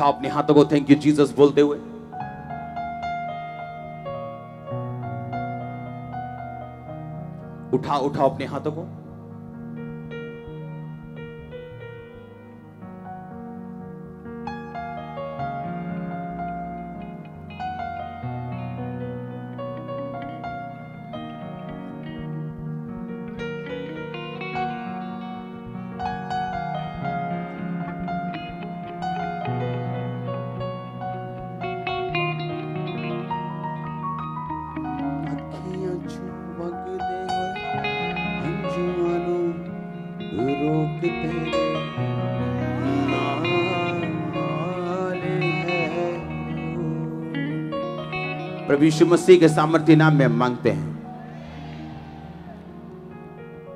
उठाओ अपने हाथों को थैंक यू जीसस बोलते हुए। उठाओ अपने हाथों को। प्रभु यीशु मसीह के सामर्थ्य नाम में मांगते हैं।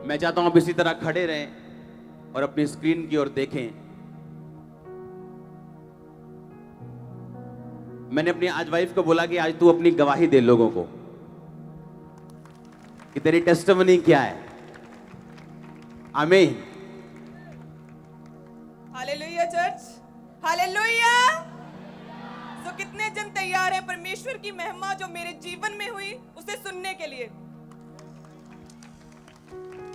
मैं चाहता हूं आप इसी तरह खड़े रहें और अपनी स्क्रीन की ओर देखें। मैंने अपनी आज वाइफ को बोला कि आज तू अपनी गवाही दे लोगों को कि तेरी टेस्टिमनी क्या है। आमीन। Hallelujah church, hallelujah. तो कितने जन तैयार हैं परमेश्वर की महिमा जो मेरे जीवन में हुई उसे सुनने के लिए?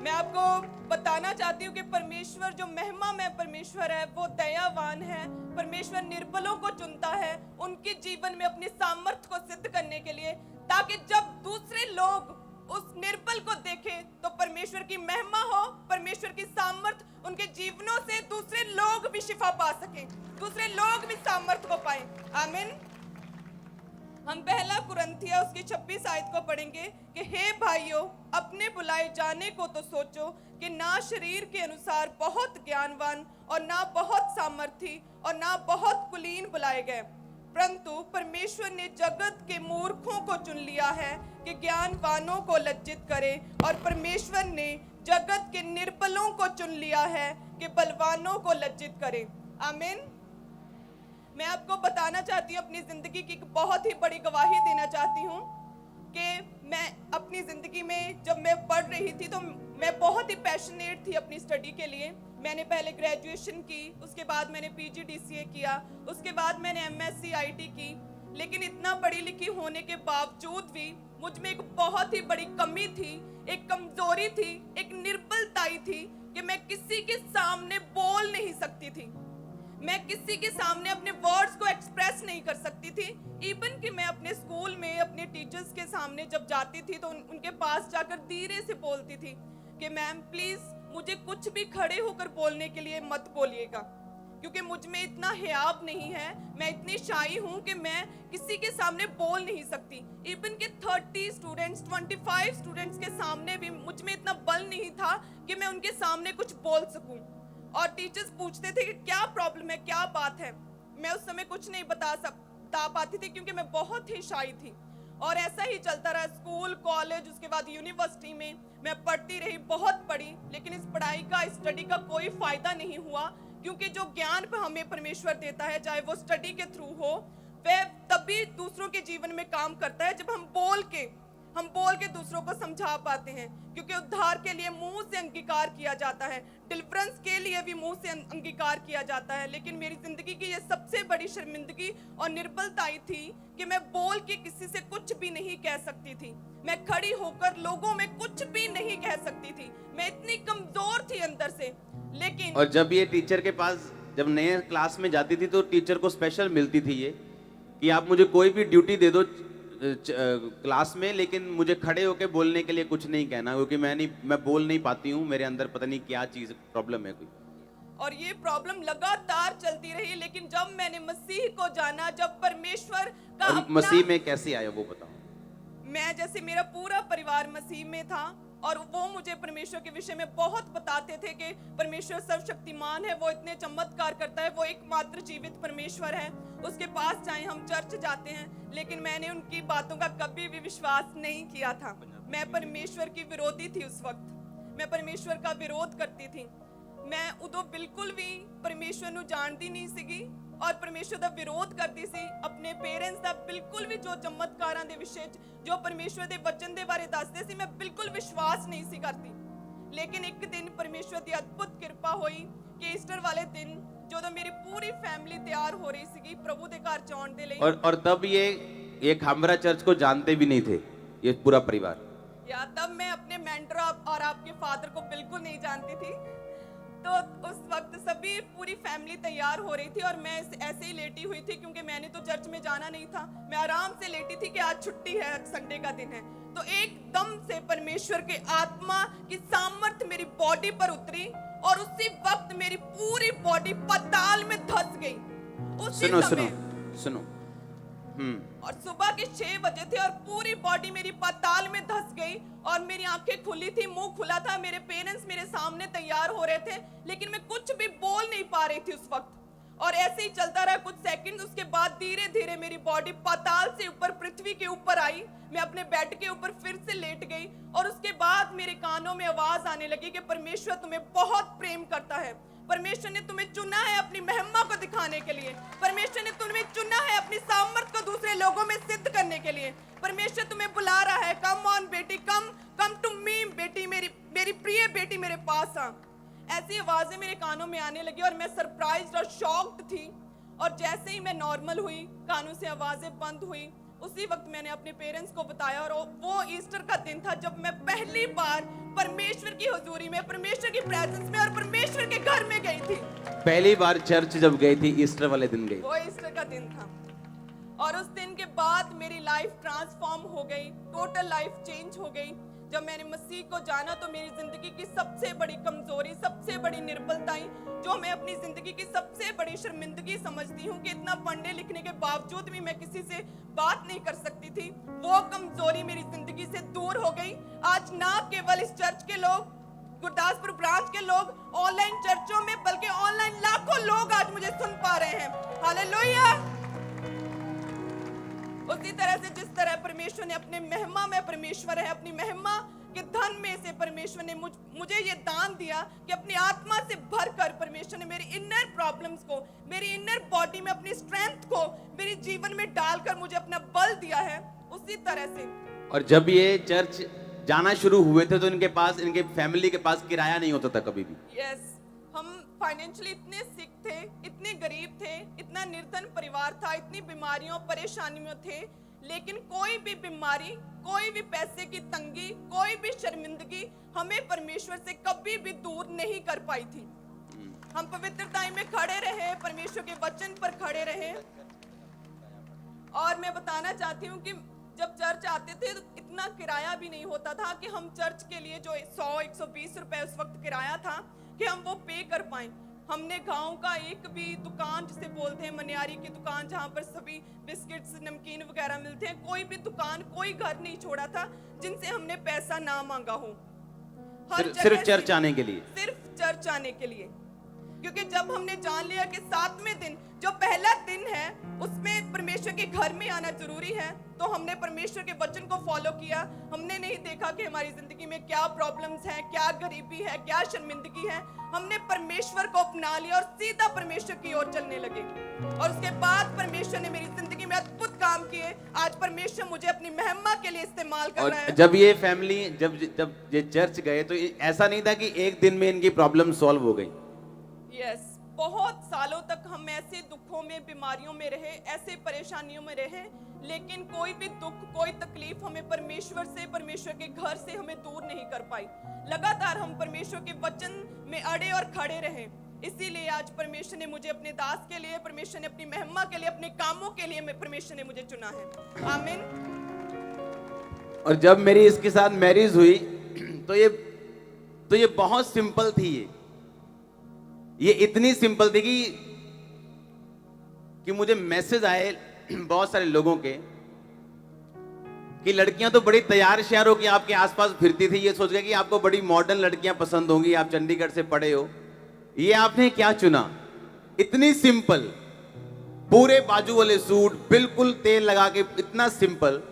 मैं आपको बताना चाहती हूँ कि परमेश्वर जो महिमा में परमेश्वर है वो दयावान है। परमेश्वर निर्बलों को चुनता है उनके जीवन में अपनी सामर्थ्य को सिद्ध करने के लिए, ताकि जब दूसरे लोग उस निर्बल को देखें तो परमेश्वर की महिमा हो, परमेश्वर की सामर्थ उनके जीवनों से दूसरे लोग भी शिफा पा सकें, दूसरे लोग भी सामर्थ को पाएं। आमीन। हम पहला कुरिन्थियों उसकी 26 आयत को पढ़ेंगे कि हे भाइयों, अपने बुलाए जाने को तो सोचो कि ना शरीर के अनुसार बहुत ज्ञानवान और ना बहुत सामर्थी और ना बहुत कुलीन बुलाए गए, परंतु परमेश्वर ने जगत के मूर्खों को चुन लिया है कि ज्ञानवानों को लज्जित करे, और परमेश्वर ने जगत के निर्बलों को चुन लिया है कि बलवानों को लज्जित करे। आमीन। मैं आपको बताना चाहती हूँ, अपनी जिंदगी की एक बहुत ही बड़ी गवाही देना चाहती हूँ कि मैं अपनी जिंदगी में जब मैं पढ़ रही थी तो मैं बहुत ही पैशनेट थी अपनी स्टडी के लिए। मैंने पहले ग्रेजुएशन की, उसके बाद मैंने PGDCA किया, उसके बाद मैंने MSc IT की। लेकिन इतना पढ़ी लिखी होने के बावजूद भी मुझ में एक बहुत ही बड़ी कमी थी, एक कमजोरी थी, एक निर्बलताई थी कि मैं किसी के सामने बोल नहीं सकती थी, मैं किसी के सामने अपने वर्ड्स को एक्सप्रेस नहीं कर सकती थी। इवन कि मैं अपने स्कूल में अपने टीचर्स के सामने जब जाती थी तो उनके पास जाकर धीरे से बोलती थी कि मैम प्लीज मुझे कुछ भी खड़े होकर बोलने के लिए मत बोलिएगा, क्योंकि मुझ में इतना हियाब नहीं है, मैं इतनी शाई हूं कि मैं किसी के सामने बोल नहीं सकती। इवन के 30 स्टूडेंट्स 25 स्टूडेंट्स के सामने भी मुझ में इतना बल नहीं था कि मैं उनके सामने कुछ बोल सकूं। और टीचर्स पूछते थे कि क्या प्रॉब्लम है, क्या बात है। मैं उस समय कुछ नहीं बता पाती थी क्योंकि मैं बहुत ही शाई थी। और ऐसा ही चलता रहा, स्कूल, कॉलेज, उसके बाद यूनिवर्सिटी में मैं पढ़ती रही, बहुत पढ़ी, लेकिन इस पढ़ाई का, स्टडी का कोई फायदा नहीं हुआ, क्योंकि जो ज्ञान पर हमें परमेश्वर देता है, चाहे वो स्टडी के थ्रू हो, वह तभी दूसरों के जीवन में काम करता है जब हम बोल के दूसरों को समझा पाते हैं। क्योंकि उद्धार के लिए मुंह से अंगीकार किया जाता है, डिलीवरेंस के लिए भी मुंह से अंगीकार किया जाता है। लेकिन मेरी जिंदगी की ये सबसे बड़ी शर्मिंदगी और निर्बलताई थी कि मैं बोल के किसी से कुछ भी नहीं कह सकती थी, मैं खड़ी होकर लोगों में कुछ भी नहीं कह सकती थी, मैं इतनी कमजोर थी अंदर से। लेकिन और जब ये टीचर के पास जब नए क्लास में जाती थी तो टीचर को स्पेशल मिलती थी ये कि आप मुझे कोई भी ड्यूटी दे दो क्लास में, लेकिन मुझे खड़े होके बोलने के लिए कुछ नहीं कहना, क्योंकि मैं बोल नहीं पाती हूँ, मेरे अंदर पता नहीं क्या चीज प्रॉब्लम है कोई। और ये प्रॉब्लम लगातार चलती रही। लेकिन जब मैंने मसीह को जाना, जब परमेश्वर का मसीह में कैसे आया वो बताओ। मैं, जैसे मेरा पूरा परिवार मसीह में था और वो मुझे परमेश्वर के विषय में बहुत बताते थे कि परमेश्वर सर्वशक्तिमान है, वो इतने चमत्कार करता है, वो एकमात्र जीवित परमेश्वर है, उसके पास जाएं, हम चर्च जाते हैं। लेकिन मैंने उनकी बातों का कभी भी विश्वास नहीं किया था। मैं परमेश्वर की विरोधी थी उस वक्त, मैं परमेश्वर का विरोध करती थी। मैं उदो बिल्कुल भी परमेश्वर ਨੂੰ ਜਾਣਦੀ नहीं ਸੀਗੀ और परमेश्वर ਦਾ विरोध करती सी। अपने पेरेंट्स ਦਾ बिल्कुल भी जो चमत्कारां ਦੇ ਵਿਸ਼ੇ जो परमेश्वर ਦੇ वचन ਦੇ ਬਾਰੇ ਦੱਸਦੇ ਸੀ, मैं बिल्कुल विश्वास नहीं सी करती। लेकिन एक दिन परमेश्वर की अद्भुत कृपा हुई कि ईस्टर वाले दिन ਜਦੋਂ ਮੇਰੀ ਪੂਰੀ ਫੈਮਿਲੀ ਤਿਆਰ ਹੋ ਰਹੀ ਸੀਗੀ ਪ੍ਰਭੂ ਦੇ ਘਰ ਜਾਣ ਦੇ ਲਈ और तब ये खामरा चर्च को जानते भी नहीं थे, ये पूरा परिवार। या तब मैं अपने मेंटर और आपके फादर को बिल्कुल नहीं जानती थी। तो उस वक्त सभी पूरी फैमिली तैयार हो रही थी और मैं ऐसे ही लेटी हुई थी क्योंकि मैंने तो चर्च में जाना नहीं था। मैं आराम से लेटी थी कि आज छुट्टी है, आज संडे का दिन है। तो एकदम से परमेश्वर के आत्मा की सामर्थ मेरी बॉडी पर उतरी और उसी वक्त मेरी पूरी बॉडी पाताल में धंस गई। उसी सुनो समय सुनो सुनो। और सुबह के 6 बजे थे और पूरी बॉडी मेरी पाताल में धंस गई और मेरी आंखें खुली थी, मुंह खुला था। मेरे पेरेंट्स मेरे सामने तैयार हो रहे थे लेकिन मैं कुछ भी बोल नहीं पा रही थी उस वक्त। और ऐसे ही चलता रहा कुछ सेकंड। उसके बाद धीरे धीरे मेरी बॉडी पाताल से ऊपर पृथ्वी के ऊपर आई। मैं अपने बेड के ऊपर फिर से लेट गई और उसके बाद मेरे कानों में आवाज आने लगी कि परमेश्वर तुम्हें बहुत प्रेम करता है। परमेश्वर ने तुम्हें चुना है अपनी महिमा को दिखाने के लिए। परमेश्वर ने तुम्हें चुना है अपनी सामर्थ को दूसरे लोगों में सिद्ध करने के लिए। परमेश्वर तुम्हें बुला रहा है, कम ऑन बेटी, कम टू मी बेटी, मेरी प्रिय बेटी मेरे पास आ। ऐसी आवाजें मेरे कानों में आने लगी और मैं सरप्राइज्ड और शॉक्ड थी। और जैसे ही मैं नॉर्मल हुई, कानों से आवाजें बंद हुई, उसी वक्त मैंने अपने पेरेंट्स को बताया। और वो ईस्टर का दिन था जब मैं पहली बार परमेश्वर की हुजूरी में, परमेश्वर की प्रेजेंस में और परमेश्वर के घर में गई थी। पहली बार चर्च जब गई थी, ईस्टर वाले दिन गई। वो ईस्टर का दिन था और उस दिन के बाद मेरी लाइफ ट्रांसफॉर्म हो गई, टोटल लाइफ चेंज हो गई। जब मैंने मसीह को जाना तो मेरी जिंदगी की सबसे बड़ी कमजोरी, सबसे बड़ी निर्बलताएं, जो मैं अपनी जिंदगी की सबसे बड़ी शर्मिंदगी समझती हूँ कि इतना पढ़ने लिखने के बावजूद भी मैं किसी से बात नहीं कर सकती थी, वो कमजोरी मेरी जिंदगी से दूर हो गई। आज ना केवल इस चर्च के लोग, गुरदासपुर ब्रांच के लोग, ऑनलाइन चर्चों में, बल्कि ऑनलाइन लाखों लोग आज मुझे सुन पा रहे हैं। हालेलुया। उसी तरह से जिस तरह परमेश्वर ने अपने महिमा में, परमेश्वर है अपनी महिमा के धन में से परमेश्वर ने मुझे ये दान दिया कि अपनी आत्मा से भरकर परमेश्वर ने मेरी इनर प्रॉब्लम्स को, मेरी इनर बॉडी में अपनी स्ट्रेंथ को मेरे जीवन में डालकर मुझे अपना बल दिया है। उसी तरह से और जब ये चर्च जाना शुरू हुए थे तो इनके पास, इनके फैमिली के पास किराया नहीं होता था कभी भी। यस, हम फाइनेंशियली इतने सिक थे, इतने गरीब थे, इतना निर्धन परिवार था, इतनी बीमारियों परेशानियों थे, लेकिन कोई भी बीमारी, कोई भी पैसे की तंगी, कोई भी शर्मिंदगी हमें परमेश्वर से कभी भी दूर नहीं कर पाई थी। हम पवित्रता में खड़े रहे, परमेश्वर के वचन पर खड़े रहे। और मैं बताना चाहती हूँ कि जब चर्च आते थे तो इतना किराया भी नहीं होता था कि हम चर्च के लिए जो 100-120 रुपए उस वक्त किराया था कि हम वो पे कर पाए। हमने गांव का एक भी दुकान, जिसे बोलते हैं मनियारी की दुकान, जहां पर सभी बिस्किट्स, नमकीन वगैरह मिलते हैं, कोई भी दुकान, कोई घर नहीं छोड़ा था जिनसे हमने पैसा ना मांगा हो। सिर्फ चर्च आने के लिए, सिर्फ चर्च आने के लिए। क्योंकि जब हमने जान लिया कि 7वें दिन, जो पहला दिन है, उसमें परमेश्वर के घर में आना जरूरी है, तो हमने परमेश्वर के वचन को फॉलो किया। हमने नहीं देखा कि हमारी जिंदगी में क्या प्रॉब्लम्स हैं, क्या गरीबी है, क्या शर्मिंदगी है। हमने परमेश्वर को अपना लिया और सीधा परमेश्वर की ओर चलने लगे। और उसके बाद परमेश्वर ने मेरी जिंदगी में अद्भुत काम किए। आज परमेश्वर मुझे अपनी महिमा के लिए इस्तेमाल कर रहा है। जब ये फैमिली, जब ये चर्च गए तो ऐसा नहीं था कि एक दिन में इनकी प्रॉब्लम सॉल्व हो गई। यस, बहुत सालों तक हम ऐसे दुखों में, बीमारियों में रहे, ऐसे परेशानियों में रहे, लेकिन कोई भी दुख, कोई तकलीफ हमें परमेश्वर से, परमेश्वर के घर से हमें दूर नहीं कर पाई। लगातार हम परमेश्वर के वचन में अड़े और खड़े रहे। इसीलिए आज परमेश्वर ने मुझे अपने दास के लिए, परमेश्वर ने अपनी महिमा के लिए, अपने कामों के लिए परमेश्वर ने मुझे चुना है। आमीन। और जब मेरी इसके साथ मैरिज हुई तो ये बहुत सिंपल थी। ये इतनी सिंपल थी कि मुझे मैसेज आए बहुत सारे लोगों के कि लड़कियां तो बड़ी तैयार श्यार हो कि आपके आसपास फिरती थी, ये सोच के कि आपको बड़ी मॉडर्न लड़कियां पसंद होंगी, आप चंडीगढ़ से पढ़े हो, ये आपने क्या चुना। इतनी सिंपल, पूरे बाजू वाले सूट, बिल्कुल तेल लगा के, इतना सिंपल।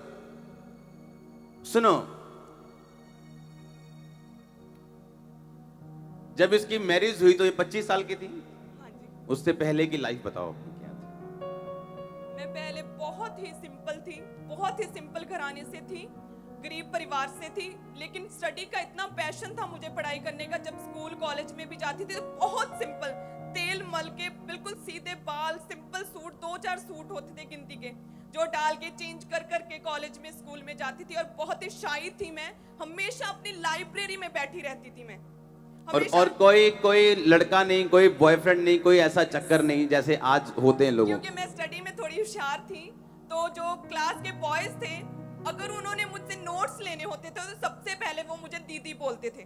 सुनो, जब इसकी मैरिज हुई तो ये 25 साल की थी। हाँ जी। उससे पहले की लाइफ बताओ अपनी क्या थी। मैं पहले बहुत ही सिंपल थी, बहुत ही सिंपल घराने से थी, गरीब परिवार से थी, लेकिन स्टडी का इतना पैशन था मुझे पढ़ाई करने का। जब स्कूल कॉलेज में भी जाती थी तो बहुत सिंपल, तेल मल के बिल्कुल सीधे बाल, सिंपल सूट, 2-4 सूट होते थे गिनती के, जो डाल के चेंज कर करके कॉलेज में, स्कूल में जाती थी। और बहुत ही शाई थी मैं, हमेशा अपनी लाइब्रेरी में बैठी रहती थी मैं। और कोई लड़का नहीं, कोई बॉयफ्रेंड नहीं, कोई ऐसा चक्कर नहीं जैसे आज होते हैं लोगों। क्योंकि मैं स्टडी में थोड़ी होशियार थी, तो जो क्लास के बॉयज थे, अगर उन्होंने मुझसे नोट्स लेने होते थे तो सबसे पहले वो मुझे दीदी बोलते थे।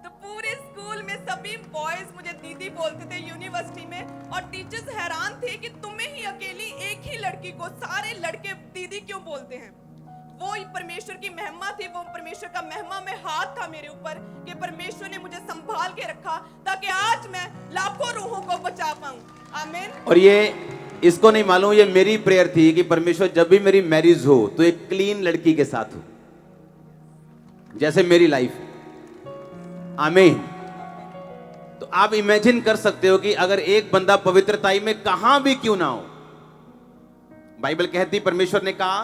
तो पूरे स्कूल में सभी बॉयज मुझे दीदी बोलते थे यूनिवर्सिटी में, और टीचर्स हैरान थे कि तुम्हें ही अकेली एक ही लड़की को सारे लड़के दीदी क्यों बोलते हैं। वो ही परमेश्वर की महिमा थी, वो परमेश्वर का महिमा में हाथ था मेरे ऊपर कि परमेश्वर ने मुझे संभाल के रखा ताकि आज मैं लाखों रूहों को बचा पाऊं। आमीन। और ये इसको नहीं मालूम, ये मेरी प्रेयर थी कि परमेश्वर जब भी मेरी मैरिज हो तो एक क्लीन लड़की के साथ हो, जैसे मेरी लाइफ। आमीन। तो आप इमेजिन कर सकते हो कि अगर एक बंदा पवित्रताई में कहां भी क्यों ना हो, बाइबल कहती, परमेश्वर ने कहा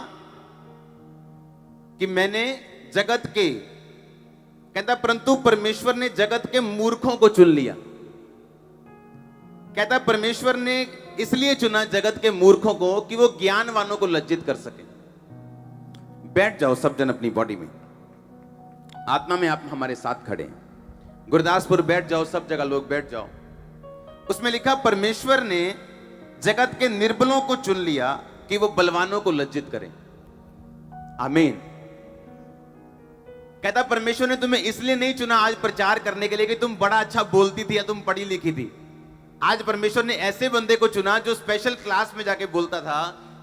कि मैंने जगत के, कहता परंतु परमेश्वर ने जगत के मूर्खों को चुन लिया। कहता परमेश्वर ने इसलिए चुना जगत के मूर्खों को कि वो ज्ञानवानों को लज्जित कर सके। बैठ जाओ सब जन अपनी बॉडी में, आत्मा में आप हमारे साथ खड़े हैं। गुरदासपुर बैठ जाओ, सब जगह लोग बैठ जाओ। उसमें लिखा परमेश्वर ने जगत के निर्बलों को चुन लिया कि वो बलवानों को लज्जित करें। आमीन। कहता परमेश्वर ने तुम्हें इसलिए नहीं चुना आज प्रचार करने के लिए कि तुम बड़ा अच्छा बोलती थी या तुम पढ़ी लिखी थी। आज परमेश्वर ने ऐसे बंदे को चुना जो स्पेशल क्लास में जाके बोलता था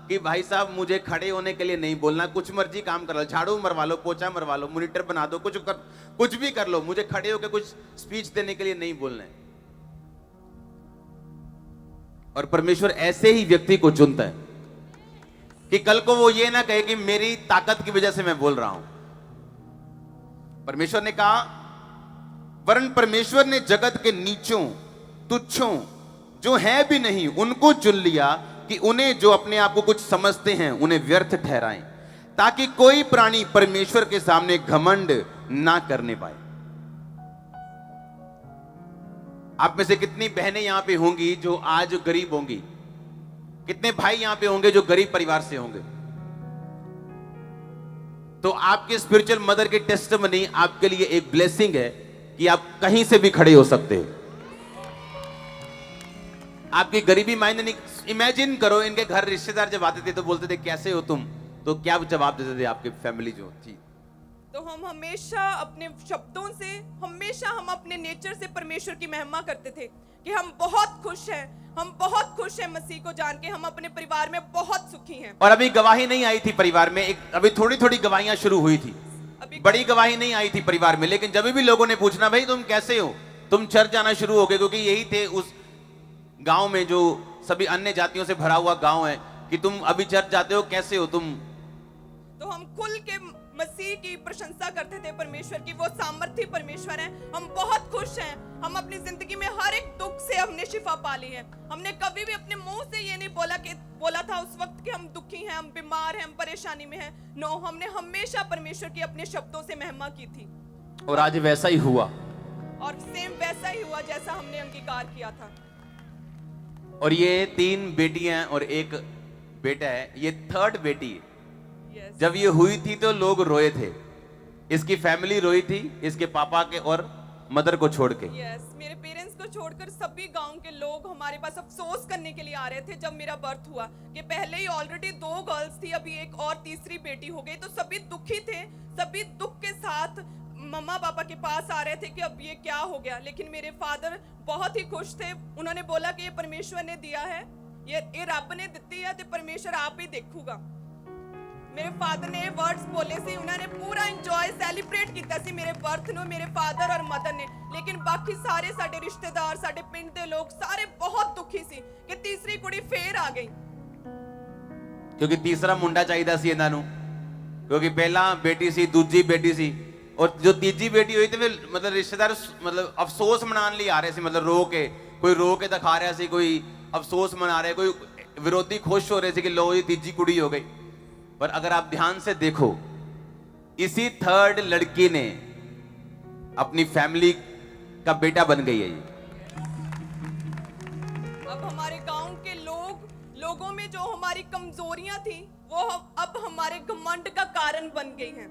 कि भाई साहब मुझे खड़े होने के लिए नहीं बोलना, कुछ मर्जी काम कर लो, झाड़ू मरवा लो, पोछा मरवा लो, मॉनिटर बना दो, कुछ भी कर लो, मुझे खड़े होकर कुछ स्पीच देने के लिए नहीं बोलना है। और परमेश्वर ऐसे ही व्यक्ति को चुनता है कि कल को वो ये ना कहे कि मेरी ताकत की वजह से मैं बोल रहा हूं। परमेश्वर ने कहा, वरन परमेश्वर ने जगत के नीचों, तुच्छों, जो है भी नहीं, उनको चुन लिया कि उन्हें जो अपने आप को कुछ समझते हैं उन्हें व्यर्थ ठहराएं, ताकि कोई प्राणी परमेश्वर के सामने घमंड ना करने पाए। आप में से कितनी बहनें यहां पे होंगी जो आज गरीब होंगी, कितने भाई यहां पे होंगे जो गरीब परिवार से होंगे। तो आपके स्पिरिचुअल मदर की टेस्टिमनी आपके लिए एक ब्लेसिंग है कि आप कहीं से भी खड़े हो सकते हो। आपकी गरीबी मायने नहीं। इमेजिन करो, इनके घर रिश्तेदार जब आते थे तो बोलते थे कैसे हो तुम, तो क्या जवाब देते थे आपके फैमिली जो थी? तो हम हमेशा अपने शब्दों से, हमेशा हम अपने नेचर से परमेश्वर की महिमा करते थे कि हम बहुत खुश हैं, हम बहुत खुश हैं मसीह को जान के, हम अपने परिवार में बहुत सुखी हैं। और अभी गवाही नहीं आई थी परिवार में, अभी थोड़ी थोड़ी गवाहियां शुरू हुई थी, अभी बड़ी गवाही नहीं आई थी परिवार में। लेकिन जब भी लोगों ने पूछना भाई तुम कैसे हो, तुम चर्च जाना शुरू हो गए, क्योंकि यही थे उस गांव में जो सभी अन्य जातियों से भरा हुआ गांव है, कि तुम अभी चर्च जाते हो, कैसे हो तुम। तो हम खुल के मसीह की प्रशंसा करते थे परमेश्वर की, वो सामर्थी परमेश्वर है। हम बहुत खुश हैं, हम अपनी जिंदगी में हर एक दुख से हमने शिफा पा ली है। हमने कभी भी अपने मुंह से ये नहीं बोला था उस वक्त कि हम दुखी हैं, हम बीमार हैं, हम परेशानी में हैं। नो, हमने हमेशा परमेश्वर की अपने शब्दों से महिमा की थी। और आज वैसा ही हुआ, और सेम वैसा ही हुआ जैसा हमने अंगीकार किया था। और ये 3 बेटियां और 1 बेटा है, ये 3rd बेटी है। yes. जब ये हुई थी तो लोग रोए थे, इसकी फैमिली रोई थी, इसके पापा के और मदर को छोड़ के। yes. मेरे पेरेंट्स को छोड़कर सभी गांव के लोग हमारे पास अफसोस करने के लिए आ रहे थे जब मेरा बर्थ हुआ, कि पहले ही ऑलरेडी 2 गर्ल्स थी, अभी एक और तीसरी बेटी हो गई। तो सभी दुखी थे, सभी दुख के साथ मम्मा पापा के पास आ रहे थे कि अब ये क्या हो गया। लेकिन मेरे फादर बहुत ही खुश थे, उन्होंने बोला कि ये परमेश्वर ने दिया है, ये रब ने दी है, तो परमेश्वर आप ही देखूगा। मेरे फादर ने वर्ड्स बोले सी, उन्होंने पूरा एंजॉय सेलिब्रेट किया सी मेरे बर्थ नु, मेरे फादर और मदर ने। लेकिन बाकी सारे साडे रिश्तेदार, साडे पिंड दे लोग सारे बहुत दुखी सी कि तीसरी कुड़ी फेर आ गई, क्योंकि तीसरा मुंडा चाहिए सी इन्हां नूं, क्योंकि पहला बेटी सी, दूजी बेटी सी, और जो तीजी बेटी हुई तो फिर मतलब रिश्तेदार मतलब अफसोस मनाने लिए आ रहे थे, मतलब रो के, कोई रो के दिखा रहा सी, कोई अफसोस मना रहे, कोई विरोधी खुश हो रहे थे कि लो ये तीजी कुड़ी हो गई। पर अगर आप ध्यान से देखो, इसी 3rd लड़की ने अपनी फैमिली का बेटा बन गई है ये। लोगों में जो हमारी कमजोरियां थी वो अब हमारे घमंड का कारण बन गई हैं।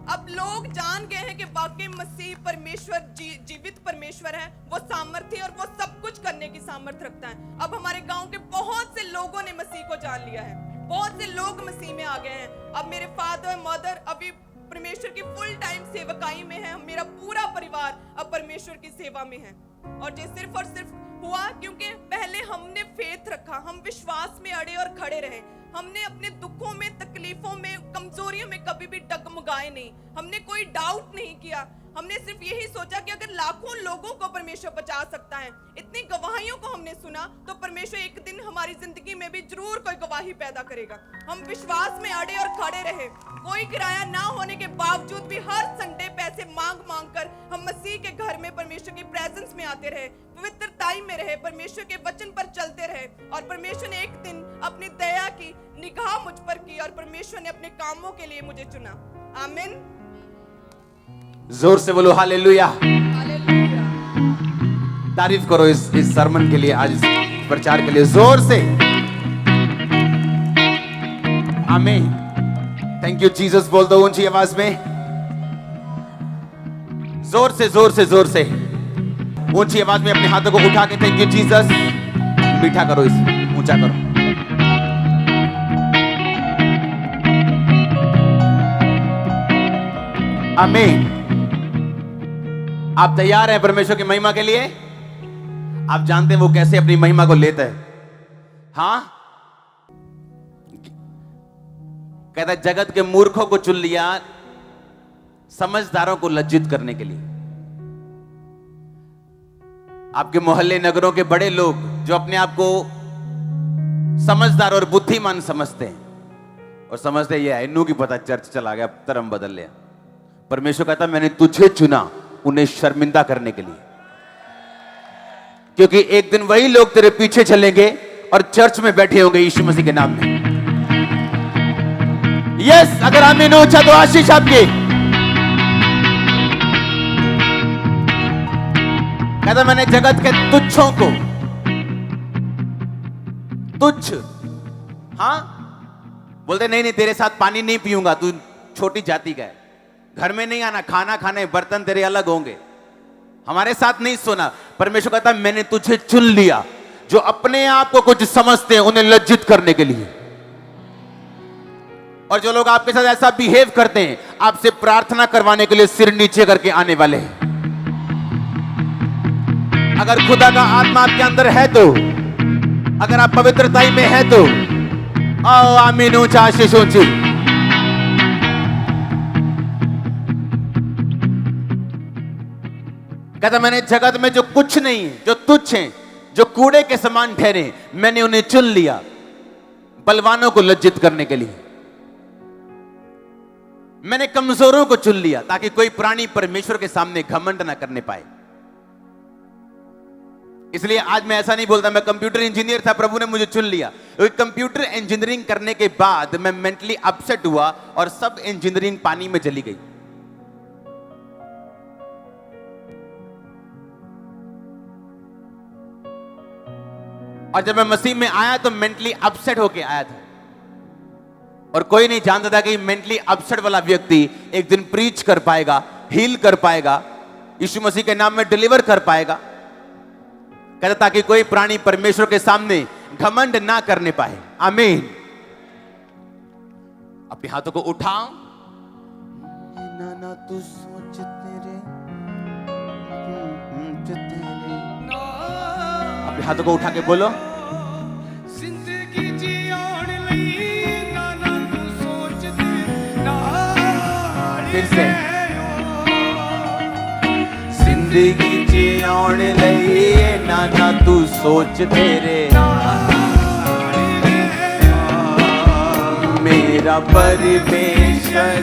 अब लोग जान गए हैं कि वाकई मसीह परमेश्वर जीवित परमेश्वर है, वो सामर्थ्य और वो सब कुछ करने की सामर्थ्य रखता है। अब हमारे गांव के बहुत से लोगों ने मसीह को जान लिया है, बहुत से लोग मसीह में आ गए हैं। अब मेरे फादर मदर अभी परमेश्वर की फुल टाइम सेवकाई में है, मेरा पूरा परिवार अब परमेश्वर की सेवा में है। और ये सिर्फ और सिर्फ हुआ क्योंकि पहले हमने फेथ रखा, हम विश्वास में अड़े और खड़े रहे। हमने अपने दुखों में, तकलीफों में, कमजोरियों में कभी भी डगमगाए नहीं, हमने कोई डाउट नहीं किया। हमने सिर्फ यही सोचा कि अगर लाखों लोगों को परमेश्वर बचा सकता है, इतनी गवाहियों को हमने सुना, तो परमेश्वर एक दिन हमारी जिंदगी में भी जरूर कोई गवाही पैदा करेगा। हम विश्वास में अड़े और खड़े रहे। कोई किराया ना होने के बावजूद भी हर संडे पैसे मांग मांग कर हम मसीह के घर में परमेश्वर की प्रेजेंस में आते रहे, पवित्रताई में रहे, परमेश्वर के वचन पर चलते रहे। और परमेश्वर ने एक दिन अपनी दया की निगाह मुझ पर की और परमेश्वर ने अपने कामों के लिए मुझे चुना। आमीन। जोर से बोलो हालेलुया। हालेलुया। तारीफ करो इस सरमन के लिए, आज इस प्रचार के लिए जोर से। आमीन। थैंक यू जीसस बोल दो ऊंची आवाज में, जोर से जोर से जोर से ऊंची आवाज में अपने हाथों को उठा के थैंक यू जीसस। मीठा करो, इस ऊंचा करो। आमीन। आप तैयार हैं परमेश्वर की महिमा के लिए? आप जानते हैं वो कैसे अपनी महिमा को लेता है? हाँ, कहता है जगत के मूर्खों को चुन लिया समझदारों को लज्जित करने के लिए। आपके मोहल्ले नगरों के बड़े लोग जो अपने आप को समझदार और बुद्धिमान समझते हैं और समझते हैं ये इन्नू की पता चर्च चला गया, धर्म बदल लिया। परमेश्वर कहता है मैंने तुझे चुना उन्हें शर्मिंदा करने के लिए, क्योंकि एक दिन वही लोग तेरे पीछे चलेंगे और चर्च में बैठे होंगे यीशु मसीह के नाम में। यस, अगर आमीन ऊंचा तो आशीष आपकी। कहता मैंने जगत के तुच्छों को तुच्छ, हाँ बोलते नहीं तेरे साथ पानी नहीं पीऊंगा, तू छोटी जाति का है, घर में नहीं आना, खाना खाने बर्तन तेरे अलग होंगे, हमारे साथ नहीं सोना। परमेश्वर कहता मैंने तुझे चुन लिया जो अपने आप को कुछ समझते हैं उन्हें लज्जित करने के लिए। और जो लोग आपके साथ ऐसा बिहेव करते हैं आपसे प्रार्थना करवाने के लिए सिर नीचे करके आने वाले हैं। अगर खुदा का आत्मा आपके अंदर है तो, अगर आप पवित्रताई में है तो आओ आमीन ऊंचा आशीष ऊंची। कहता मैंने जगत में जो कुछ नहीं है, जो तुच्छ हैं, जो कूड़े के समान ठहरे, मैंने उन्हें चुन लिया बलवानों को लज्जित करने के लिए। मैंने कमजोरों को चुन लिया ताकि कोई प्राणी परमेश्वर के सामने घमंड ना करने पाए। इसलिए आज मैं ऐसा नहीं बोलता मैं कंप्यूटर इंजीनियर था, प्रभु ने मुझे चुन लिया। कंप्यूटर इंजीनियरिंग करने के बाद मैं मेंटली अपसेट हुआ और सब इंजीनियरिंग पानी में चली गई। और जब मैं मसीह में आया तो मेंटली अपसेट होके आया था और कोई नहीं जानता था कि मेंटली अपसेट वाला व्यक्ति एक दिन प्रीच कर पाएगा, हील कर पाएगा, यीशु मसीह के नाम में डिलीवर कर पाएगा। कहता ताकि कोई प्राणी परमेश्वर के सामने घमंड ना करने पाए। आमीन। अपने हाथों को उठाओ। ना तू सोच तेरे अपने हाथों को उठा के बोलो जिंदगी जियाण लई ना तू सोच तेरे फिर से जिंदगी जियाण लई ना तू सोच तेरे मेरा परमेश्वर।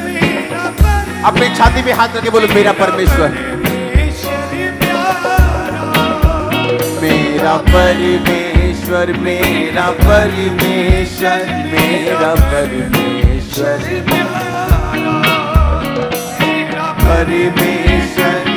अपनी छाती पे हाथ रखे बोलो मेरा परमेश्वर, मेरा परमेश्वर, मेरा परमेश्वर, मेरा परमेश्वर, परमेश्वर।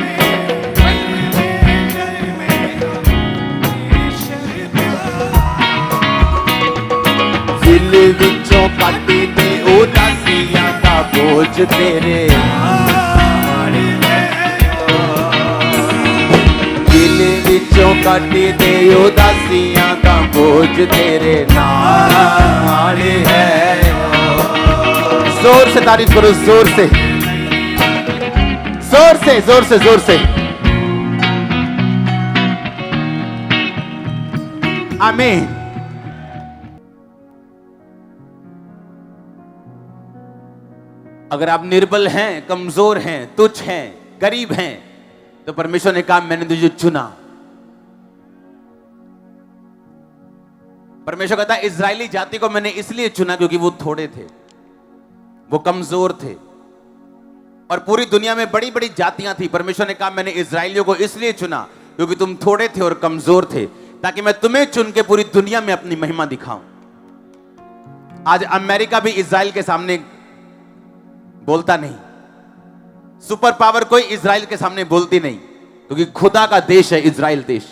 बोझ तेरे नाल ले दिल विचों कट दे उदासियां दा बोझ तेरे नाल है। जोर से तारीफ करो, जोर से, जोर से, जोर से, जोर से। आमीन। अगर आप निर्बल हैं, कमजोर हैं, तुच्छ हैं, गरीब हैं, तो परमेश्वर ने कहा मैंने तुझे चुना। परमेश्वर कहता है इजरायली जाति को मैंने इसलिए चुना क्योंकि वो थोड़े थे, वो कमजोर थे, और पूरी दुनिया में बड़ी बड़ी जातियां थी। परमेश्वर ने कहा मैंने इजरायलियों को इसलिए चुना क्योंकि तुम थोड़े थे और कमजोर थे, ताकि मैं तुम्हें चुन के पूरी दुनिया में अपनी महिमा दिखाऊं। आज अमेरिका भी इजराइल के सामने बोलता नहीं, सुपर पावर कोई इजराइल के सामने बोलती नहीं, क्योंकि खुदा का देश है इजराइल देश।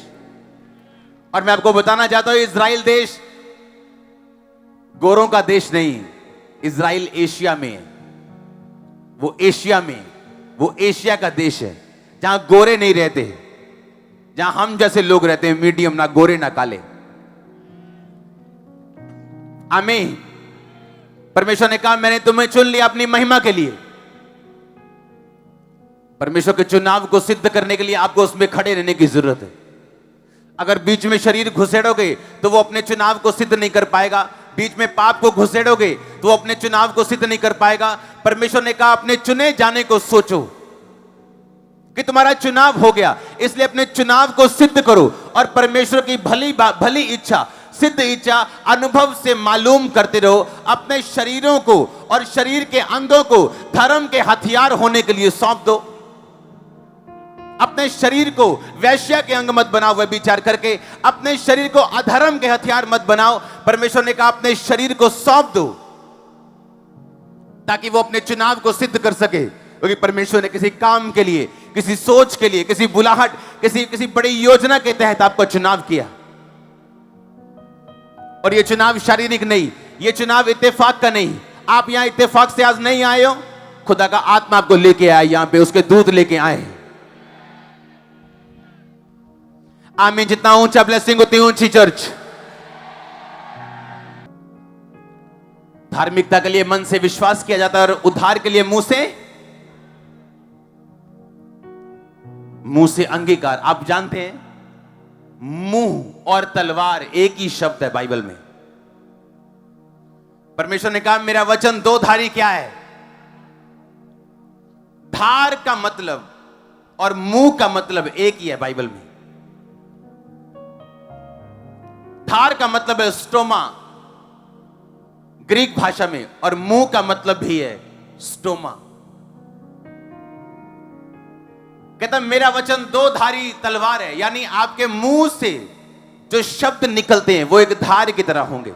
और मैं आपको बताना चाहता हूं इजराइल देश गोरों का देश नहीं, इजराइल एशिया में है। वो एशिया में, वो एशिया का देश है जहां गोरे नहीं रहते, जहां हम जैसे लोग रहते हैं, मीडियम, ना गोरे ना काले। आमीन। परमेश्वर ने कहा मैंने तुम्हें चुन लिया अपनी महिमा के लिए। परमेश्वर के चुनाव को सिद्ध करने के लिए आपको उसमें खड़े रहने की जरूरत है। अगर बीच में शरीर घुसेड़ोगे तो वो अपने चुनाव को सिद्ध नहीं कर पाएगा। बीच में पाप को घुसेड़ोगे तो वो अपने चुनाव को सिद्ध नहीं कर पाएगा। परमेश्वर ने कहा अपने चुने जाने को सोचो कि तुम्हारा चुनाव हो गया, इसलिए अपने चुनाव को सिद्ध करो और परमेश्वर की भली इच्छा, सिद्ध इच्छा अनुभव से मालूम करते रहो। अपने शरीरों को और शरीर के अंगों को धर्म के हथियार होने के लिए सौंप दो। अपने शरीर को वैश्या के अंग मत बनाओ व्यभिचार करके, अपने शरीर को अधर्म के हथियार मत बनाओ। परमेश्वर ने कहा अपने शरीर को सौंप दो ताकि वो अपने चुनाव को सिद्ध कर सके, क्योंकि परमेश्वर ने किसी काम के लिए, किसी सोच के लिए, किसी बुलाहट, किसी बड़ी योजना के तहत आपका चुनाव किया। और ये चुनाव शारीरिक नहीं, ये चुनाव इत्तेफाक का नहीं। आप यहां इत्तेफाक से आज नहीं आए हो, खुदा का आत्मा आपको लेके आया, यहां पे उसके दूत लेके आए। आमीन। जितना ऊंचा ब्लेसिंग उतनी ऊंची चर्च। धार्मिकता के लिए मन से विश्वास किया जाता है और उद्धार के लिए मुंह से अंगीकार। आप जानते हैं मुंह और तलवार एक ही शब्द है बाइबल में। परमेश्वर ने कहा मेरा वचन दो धारी क्या है? धार का मतलब और मुंह का मतलब एक ही है बाइबल में। धार का मतलब है स्टोमा ग्रीक भाषा में, और मुंह का मतलब भी है स्टोमा। कहता मेरा वचन दो धारी तलवार है, यानी आपके मुंह से जो शब्द निकलते हैं वो एक धार की तरह होंगे।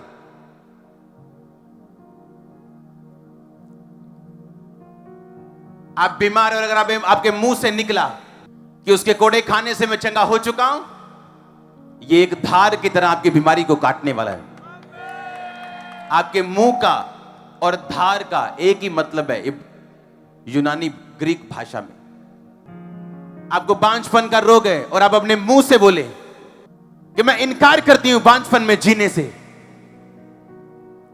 आप बीमार और अगर आपके मुंह से निकला कि उसके कोड़े खाने से मैं चंगा हो चुका हूं, ये एक धार की तरह आपकी बीमारी को काटने वाला है। आपके मुंह का और धार का एक ही मतलब है यूनानी ग्रीक भाषा में। आपको बांझपन का रोग है और आप अपने मुंह से बोले कि मैं इनकार करती हूं बांझपन में जीने से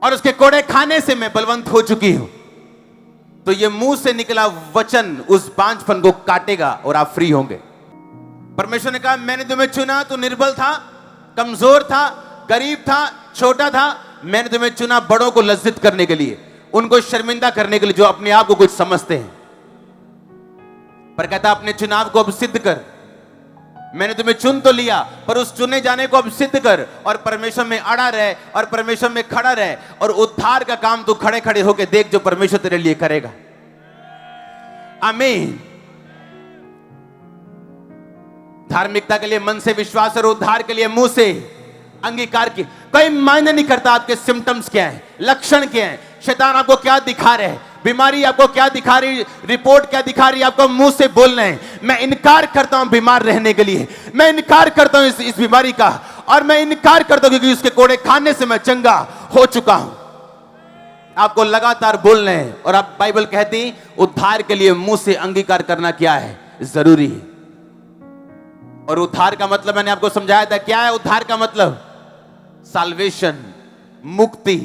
और उसके कोड़े खाने से मैं बलवंत हो चुकी हूं, तो ये मुंह से निकला वचन उस बांझपन को काटेगा और आप फ्री होंगे। परमेश्वर ने कहा मैंने तुम्हें चुना, तू निर्बल था, कमजोर था, गरीब था, छोटा था। मैंने तुम्हें चुना बड़ों को लज्जित करने के लिए, उनको शर्मिंदा करने के लिए जो अपने आप को कुछ समझते हैं। पर कहता अपने चुनाव को अब सिद्ध कर। मैंने तुम्हें चुन तो लिया, पर उस चुने जाने को अब सिद्ध कर और परमेश्वर में अड़ा रहे और परमेश्वर में खड़ा रहे, और उद्धार का काम तू खड़े खड़े होकर देख जो परमेश्वर तेरे लिए करेगा। आमीन। धार्मिकता के लिए मन से विश्वास और उद्धार के लिए मुंह से अंगीकार की। कोई मायने नहीं करता आपके सिम्टम्स क्या है, लक्षण क्या है, शैतान आपको क्या दिखा रहे हैं, बीमारी आपको क्या दिखा रही, रिपोर्ट क्या दिखा रही है, आपको मुंह से बोलना है मैं इनकार करता हूं बीमार रहने के लिए, मैं इनकार करता हूं इस बीमारी का, और मैं इनकार करता हूं क्योंकि उसके कोड़े खाने से मैं चंगा हो चुका हूं। आपको लगातार बोलना है। और अब बाइबल कहती उद्धार के लिए मुंह से अंगीकार करना क्या है, जरूरी है। और उद्धार का मतलब मैंने आपको समझाया था, क्या है उद्धार का मतलब? साल्वेशन, मुक्ति,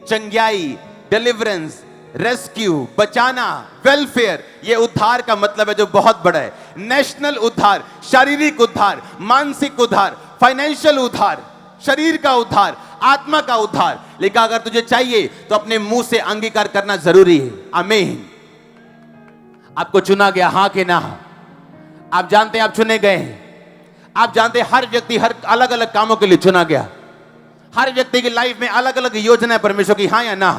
चंगाई, डिलीवरेंस, रेस्क्यू, बचाना, वेलफेयर, ये उद्धार का मतलब है जो बहुत बड़ा है। नेशनल उद्धार, शारीरिक उद्धार, मानसिक उद्धार, फाइनेंशियल उद्धार, शरीर का उद्धार, आत्मा का उद्धार। लेकिन अगर तुझे चाहिए तो अपने मुंह से अंगीकार करना जरूरी है। आमीन। आपको चुना गया, हां के ना? आप जानते हैं आप चुने गए हैं। आप जानते हैं हर व्यक्ति हर अलग अलग कामों के लिए चुना गया। हर व्यक्ति की लाइफ में अलग अलग योजना है परमेश्वर की, हां या ना?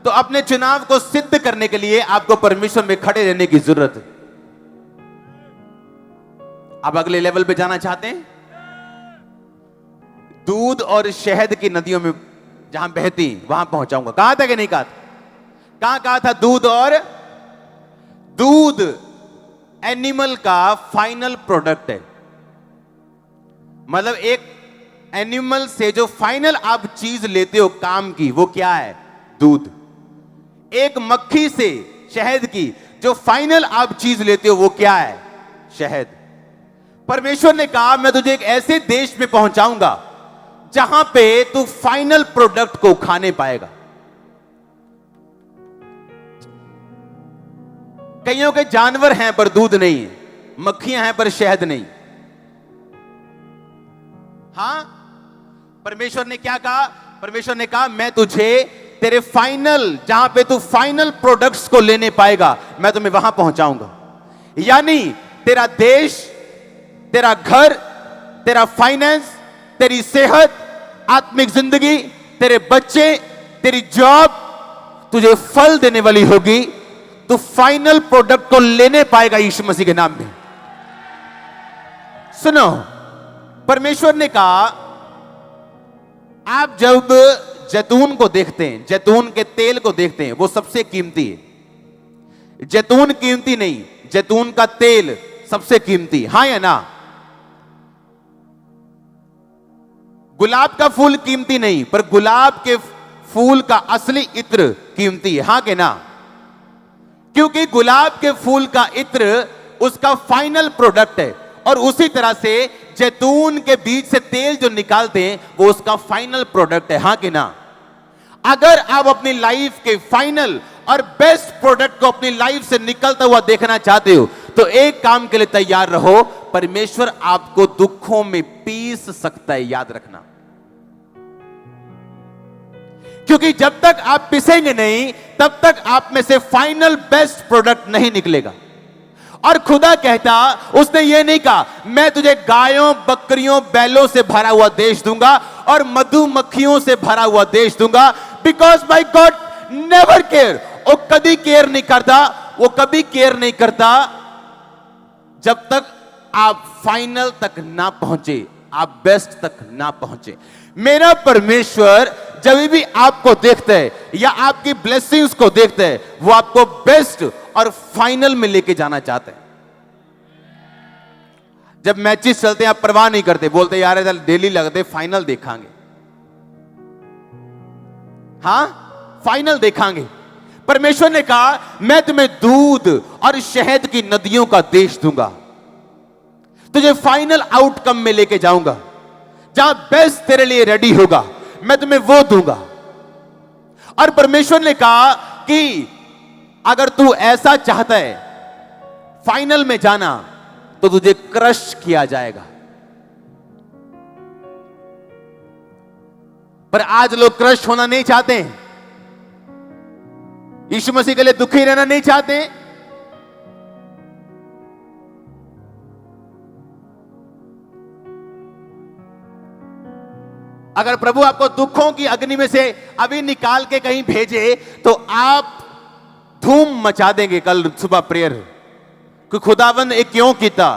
तो अपने चुनाव को सिद्ध करने के लिए आपको परमेश्वर में खड़े रहने की जरूरत है। आप अगले लेवल पे जाना चाहते हैं? दूध और शहद की नदियों में जहां बहती वहां पहुंचाऊंगा। कहा था कि नहीं कहा था? कहा था? दूध एनिमल का फाइनल प्रोडक्ट है। मतलब एक एनिमल से जो फाइनल आप चीज लेते हो काम की, वो क्या है? दूध। एक मक्खी से शहद की जो फाइनल आप चीज लेते हो, वो क्या है? शहद। परमेश्वर ने कहा मैं तुझे एक ऐसे देश में पहुंचाऊंगा जहां पे तू फाइनल प्रोडक्ट को खाने पाएगा। कईयों के जानवर हैं पर दूध नहीं है, मक्खियां हैं पर शहद नहीं। हां, परमेश्वर ने क्या कहा? परमेश्वर ने कहा मैं तुझे तेरे फाइनल, जहां पे तू फाइनल प्रोडक्ट्स को लेने पाएगा, मैं तुम्हें वहां पहुंचाऊंगा। यानी तेरा देश, तेरा घर, तेरा फाइनेंस, तेरी सेहत, आत्मिक जिंदगी, तेरे बच्चे, तेरी जॉब तुझे फल देने वाली होगी। तू फाइनल प्रोडक्ट को लेने पाएगा यीशु मसीह के नाम में। सुनो, परमेश्वर ने कहा आप जब जैतून को देखते हैं, जैतून के तेल को देखते हैं, वो सबसे कीमती है। जैतून कीमती नहीं, जैतून का तेल सबसे कीमती। हां या ना? गुलाब का फूल कीमती नहीं, पर गुलाब के फूल का असली इत्र कीमती है। हां के ना? क्योंकि गुलाब के फूल का इत्र उसका फाइनल प्रोडक्ट है। और उसी तरह से जैतून के बीज से तेल जो निकालते हैं वो उसका फाइनल प्रोडक्ट है। हां कि ना? अगर आप अपनी लाइफ के फाइनल और बेस्ट प्रोडक्ट को अपनी लाइफ से निकलता हुआ देखना चाहते हो तो एक काम के लिए तैयार रहो, परमेश्वर आपको दुखों में पीस सकता है, याद रखना। क्योंकि जब तक आप पिसेंगे नहीं तब तक आप में से फाइनल बेस्ट प्रोडक्ट नहीं निकलेगा। और खुदा कहता, उसने ये नहीं कहा मैं तुझे गायों, बकरियों, बैलों से भरा हुआ देश दूंगा और मधुमक्खियों से भरा हुआ देश दूंगा, because my God never care. वो कभी केयर नहीं करता, वो कभी केयर नहीं करता जब तक आप फाइनल तक ना पहुंचे, आप बेस्ट तक ना पहुंचे। मेरा परमेश्वर जब भी आपको देखता है या आपकी ब्लेसिंग्स को देखता है, वो आपको बेस्ट और फाइनल में लेके जाना चाहते हैं। जब मैचेस चलते हैं आप परवाह नहीं करते, बोलते यार डेली लगते, फाइनल देखांगे। हां, फाइनल देखांगे। परमेश्वर ने कहा मैं तुम्हें दूध और शहद की नदियों का देश दूंगा, तुझे फाइनल आउटकम में लेके जाऊंगा, जहां बेस्ट तेरे लिए रेडी होगा, मैं तुम्हें वो दूंगा। और परमेश्वर ने कहा कि अगर तू ऐसा चाहता है फाइनल में जाना तो तुझे क्रश किया जाएगा। पर आज लोग क्रश होना नहीं चाहते हैं, यीशु मसीह के लिए दुखी रहना नहीं चाहते। अगर प्रभु आपको दुखों की अग्नि में से अभी निकाल के कहीं भेजे तो आप धूम मचा देंगे कल सुबह प्रेयर कि खुदावंद ये क्यों किया,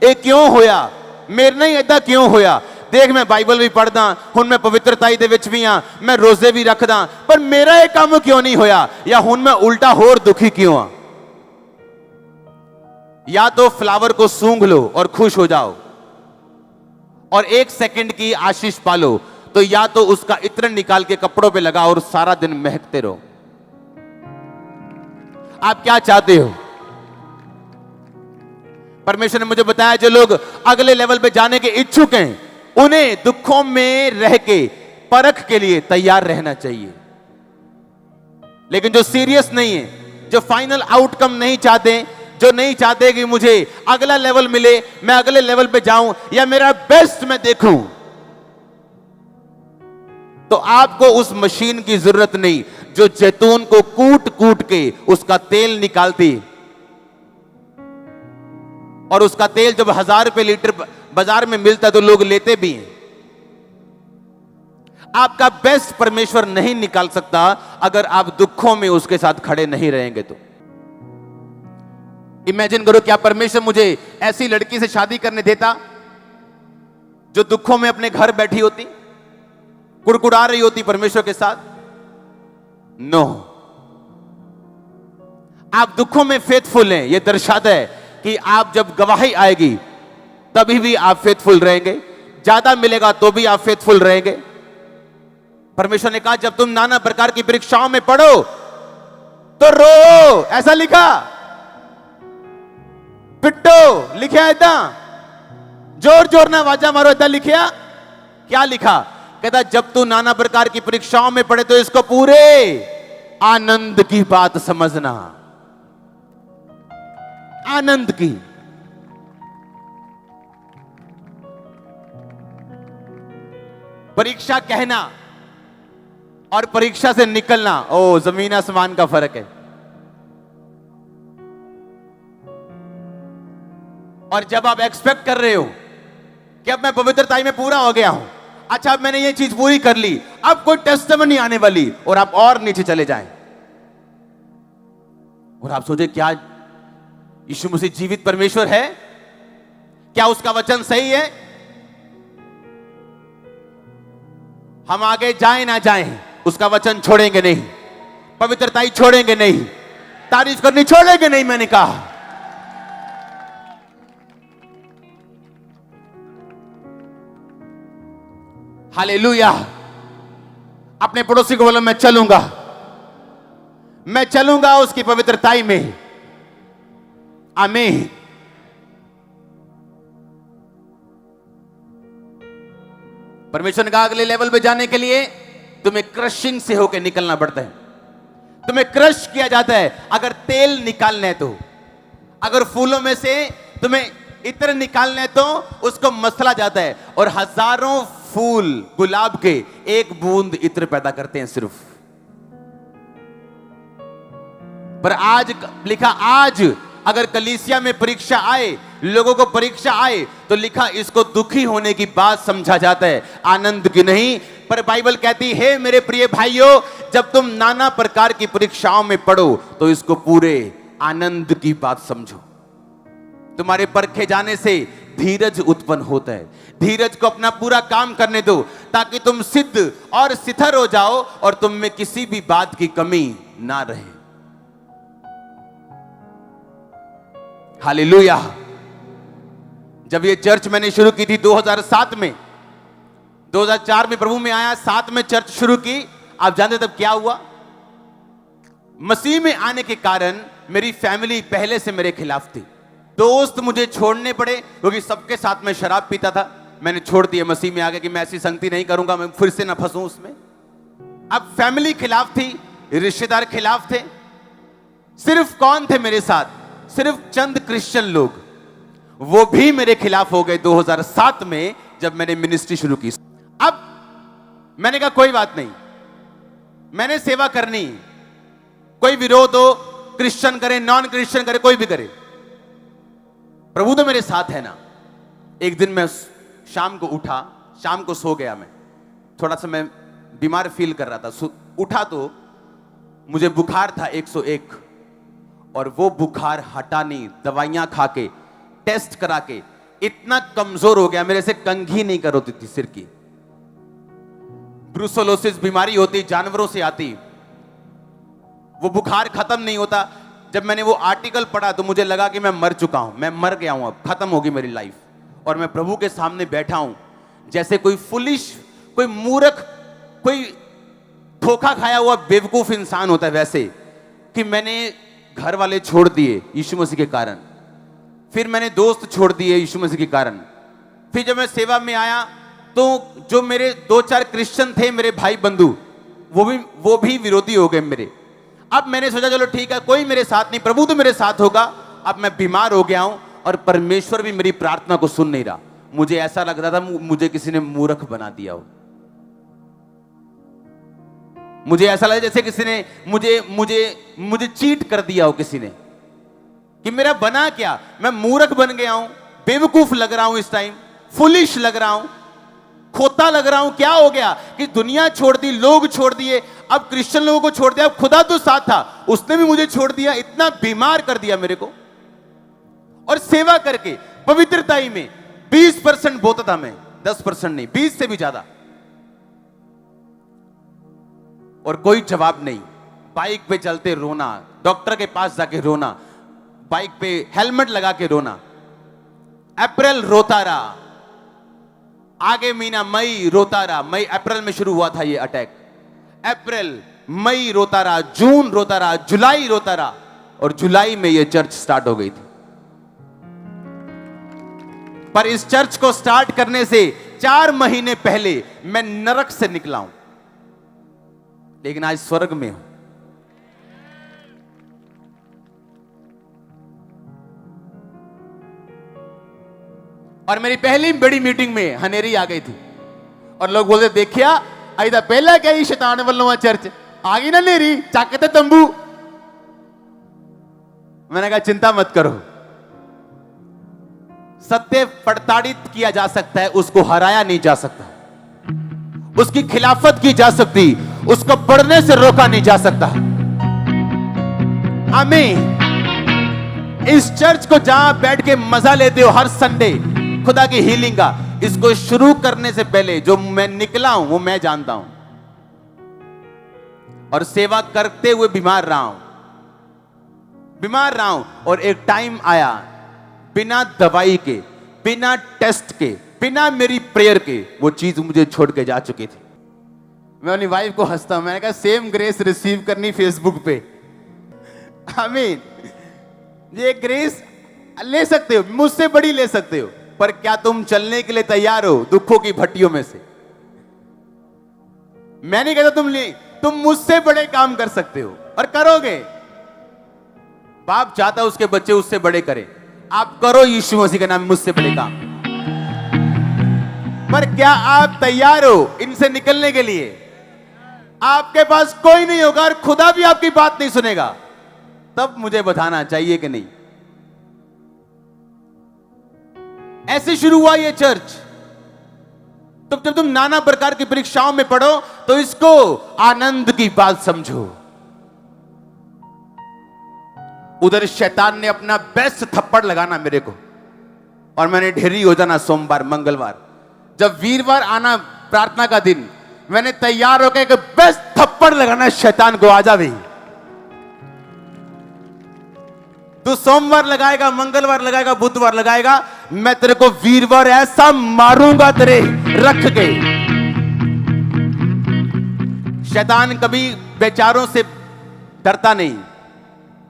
ये क्यों होया, मेरे नहीं ऐसा क्यों होया। देख मैं बाइबल भी पढ़दा, हुण मैं पवित्रताई दे विच भी हां, मैं रोजे भी रखदा, पर मेरा ये काम क्यों नहीं होया, या हुण मैं उल्टा होर दुखी क्यों हां। या तो फ्लावर को सूंघ लो और खुश हो जाओ और 1 सेकंड की आशीष पालो, तो या तो उसका इत्र निकाल के कपड़ों पे लगाओ और सारा दिन महकते रहो। आप क्या चाहते हो? परमेश्वर ने मुझे बताया जो लोग अगले लेवल पे जाने के इच्छुक हैं, उन्हें दुखों में रह के परख के लिए तैयार रहना चाहिए। लेकिन जो सीरियस नहीं है, जो फाइनल आउटकम नहीं चाहते, जो नहीं चाहते कि मुझे अगला लेवल मिले, मैं अगले लेवल पे जाऊं या मेरा बेस्ट मैं देखूं, तो आपको उस मशीन की जरूरत नहीं जो जैतून को कूट कूट के उसका तेल निकालती, और उसका तेल जब 1000 रुपए लीटर बाजार में मिलता है तो लोग लेते भी हैं। आपका बेस्ट परमेश्वर नहीं निकाल सकता अगर आप दुखों में उसके साथ खड़े नहीं रहेंगे तो। इमेजिन करो, क्या परमेश्वर मुझे ऐसी लड़की से शादी करने देता जो दुखों में अपने घर बैठी होती, कुड़कुड़ा रही होती परमेश्वर के साथ? नो। आप दुखों में फेथफुल हैं, यह दर्शाता है कि आप जब गवाही आएगी तभी भी आप फेथफुल रहेंगे, ज्यादा मिलेगा तो भी आप फेथफुल रहेंगे। परमेश्वर ने कहा जब तुम नाना प्रकार की परीक्षाओं में पढ़ो तो रो, ऐसा लिखा। पिट्टो लिखा ऐदा, जोर जोर ना वाजा मारो, ऐदा लिखा। क्या लिखा? कहता जब तू नाना प्रकार की परीक्षाओं में पढ़े तो इसको पूरे आनंद की बात समझना, आनंद की। परीक्षा कहना और परीक्षा से निकलना, ओ जमीन आसमान का फर्क है। और जब आप एक्सपेक्ट कर रहे हो कि अब मैं पवित्रता में पूरा हो गया हूं, अच्छा अब मैंने ये चीज पूरी कर ली, अब कोई टेस्टमनी आने वाली, और आप और नीचे चले जाएं और आप सोचे क्या यीशु मसीह जीवित परमेश्वर है? क्या उसका वचन सही है? हम आगे जाएं ना जाएं, उसका वचन छोड़ेंगे नहीं, पवित्रता छोड़ेंगे नहीं, तारीफ करनी छोड़ेंगे नहीं। मैंने कहा हालेलुया। अपने पड़ोसी को बोलो मैं चलूंगा, मैं चलूंगा उसकी पवित्रताई में। आमीन। परमेश्वर ने कहा अगले लेवल पे जाने के लिए तुम्हें क्रशिंग से होकर निकलना पड़ता है, तुम्हें क्रश किया जाता है। अगर तेल निकालना है तो, अगर फूलों में से तुम्हें इत्र निकालना है तो उसको मसला जाता है, और हजारों फूल गुलाब के एक बूंद इत्र पैदा करते हैं सिर्फ। पर आज लिखा, आज अगर कलीसिया में परीक्षा आए, लोगों को परीक्षा आए, तो लिखा इसको दुखी होने की बात समझा जाता है, आनंद की नहीं। पर बाइबल कहती है मेरे प्रिय भाइयों, जब तुम नाना प्रकार की परीक्षाओं में पढ़ो तो इसको पूरे आनंद की बात समझो। तुम्हारे परखे जाने से धीरज उत्पन्न होता है, धीरज को अपना पूरा काम करने दो ताकि तुम सिद्ध और स्थिर हो जाओ और तुम में किसी भी बात की कमी ना रहे। हालेलुया। जब ये चर्च मैंने शुरू की थी 2007 में, 2004 में प्रभु में आया, 7 में चर्च शुरू की। आप जानते तब क्या हुआ? मसीह में आने के कारण मेरी फैमिली पहले से मेरे खिलाफ थी। दोस्त मुझे छोड़ने पड़े क्योंकि सबके साथ में शराब पीता था। मैंने छोड़ दिया, मसीह में आ गया कि मैं ऐसी संगति नहीं करूंगा, मैं फिर से ना फंसूं उसमें। अब फैमिली खिलाफ थी, रिश्तेदार खिलाफ थे। सिर्फ कौन थे मेरे साथ? सिर्फ चंद क्रिश्चियन लोग, वो भी मेरे खिलाफ हो गए 2007 में जब मैंने मिनिस्ट्री शुरू की। अब मैंने कहा कोई बात नहीं, मैंने सेवा करनी, कोई विरोध हो, क्रिश्चियन करे नॉन क्रिश्चियन करे, कोई भी करे, प्रभु तो मेरे साथ है ना। एक दिन मैं शाम को उठा, शाम को सो गया, मैं थोड़ा सा मैं बीमार फील कर रहा था। उठा तो मुझे बुखार था 101, और वो बुखार हटा नहीं। दवाइयां खा के, टेस्ट करा के इतना कमजोर हो गया, मेरे से कंघी नहीं कर होती थी सिर की। ब्रूसेलोसिस बीमारी होती, जानवरों से आती, वो बुखार खत्म नहीं होता। जब मैंने वो आर्टिकल पढ़ा तो मुझे लगा कि मैं मर चुका हूं, मैं मर गया हूं, अब खत्म होगी मेरी लाइफ। और मैं प्रभु के सामने बैठा हूं जैसे कोई फुलिश, कोई मूर्ख, कोई धोखा खाया हुआ बेवकूफ इंसान होता है, वैसे कि मैंने घर वाले छोड़ दिए यीशु मसीह के कारण, फिर मैंने दोस्त छोड़ दिए यीशु मसीह के कारण, फिर जब मैं सेवा में आया तो जो मेरे 2-4 क्रिश्चियन थे मेरे भाई बंधु वो भी विरोधी हो गए मेरे। अब मैंने सोचा चलो ठीक है, कोई मेरे साथ नहीं, प्रभु तो मेरे साथ होगा। अब मैं बीमार हो गया हूं और परमेश्वर भी मेरी प्रार्थना को सुन नहीं रहा। मुझे ऐसा लग रहा था मुझे किसी ने मूर्ख बना दिया हो। मुझे ऐसा लगा जैसे किसी ने मुझे चीट कर दिया हो किसी ने, कि मेरा बना क्या, मैं मूर्ख बन गया हूं, बेवकूफ लग रहा हूं, इस टाइम फुलिश लग रहा हूं, खोता लग रहा हूं। क्या हो गया कि दुनिया छोड़ दी, लोग छोड़ दिए, अब क्रिश्चियन लोगों को छोड़ दिया, अब खुदा तो साथ था उसने भी मुझे छोड़ दिया, इतना बीमार कर दिया मेरे को। और सेवा करके पवित्रताई में 20% बोता था मैं, 10% नहीं, 20 से भी ज्यादा, और कोई जवाब नहीं। बाइक पे चलते रोना, डॉक्टर के पास जाके रोना, बाइक पे हेलमेट लगा के रोना। अप्रैल रोता रहा, आगे महीना मई रोता रहा, मई अप्रैल में शुरू हुआ था ये अटैक, अप्रैल मई रोता रहा, जून रोता रहा, जुलाई रोता रहा, और जुलाई में ये चर्च स्टार्ट हो गई थी। पर इस चर्च को स्टार्ट करने से 4 महीने पहले मैं नरक से निकला हूं, लेकिन आज स्वर्ग में हूं। और मेरी पहली बड़ी मीटिंग में हनेरी आ गई थी और लोग बोलते देखिया अदा पहला क्या ही शैतान वालों चर्च आ गई ना नेरी, चाकते तंबू। मैंने कहा चिंता मत करो, सत्य प्रताड़ित किया जा सकता है, उसको हराया नहीं जा सकता, उसकी खिलाफत की जा सकती, उसको बढ़ने से रोका नहीं जा सकता। आमीन। इस चर्च को जहां बैठ के मजा लेते हो हर संडे खुदा की हीलिंग का, इसको शुरू करने से पहले जो मैं निकला हूं वो मैं जानता हूं, और सेवा करते हुए बीमार रहा हूं। और एक टाइम आया बिना दवाई के, बिना टेस्ट के, बिना मेरी प्रेयर के वो चीज मुझे छोड़ के जा चुकी थी। मैं अपनी वाइफ को हंसता हूं, मैंने कहा सेम ग्रेस रिसीव करनी फेसबुक पे। आमीन। ये ग्रेस ले सकते हो, मुझसे बड़ी ले सकते हो, पर क्या तुम चलने के लिए तैयार हो दुखों की भट्टियों में से? मैं नहीं कहता तुम मुझसे बड़े काम कर सकते हो और करोगे। बाप चाहता उसके बच्चे उससे बड़े करें, आप करो यीशु मसीह के नाम में मुझसे बड़े काम। पर क्या आप तैयार हो इनसे निकलने के लिए? आपके पास कोई नहीं होगा और खुदा भी आपकी बात नहीं सुनेगा, तब मुझे बताना चाहिए कि नहीं। ऐसे शुरू हुआ ये चर्च। तो जब तुम नाना प्रकार की परीक्षाओं में पढ़ो तो इसको आनंद की बात समझो। उधर शैतान ने अपना बेस्ट थप्पड़ लगाना मेरे को, और मैंने ढेरी हो जाना सोमवार मंगलवार। जब वीरवार आना प्रार्थना का दिन, मैंने तैयार होकर बेस्ट थप्पड़ लगाना शैतान को, आजा भाई तू सोमवार लगाएगा, मंगलवार लगाएगा, बुधवार लगाएगा, मैं तेरे को वीरवार ऐसा मारूंगा तेरे रख के। शैतान कभी बेचारों से डरता नहीं,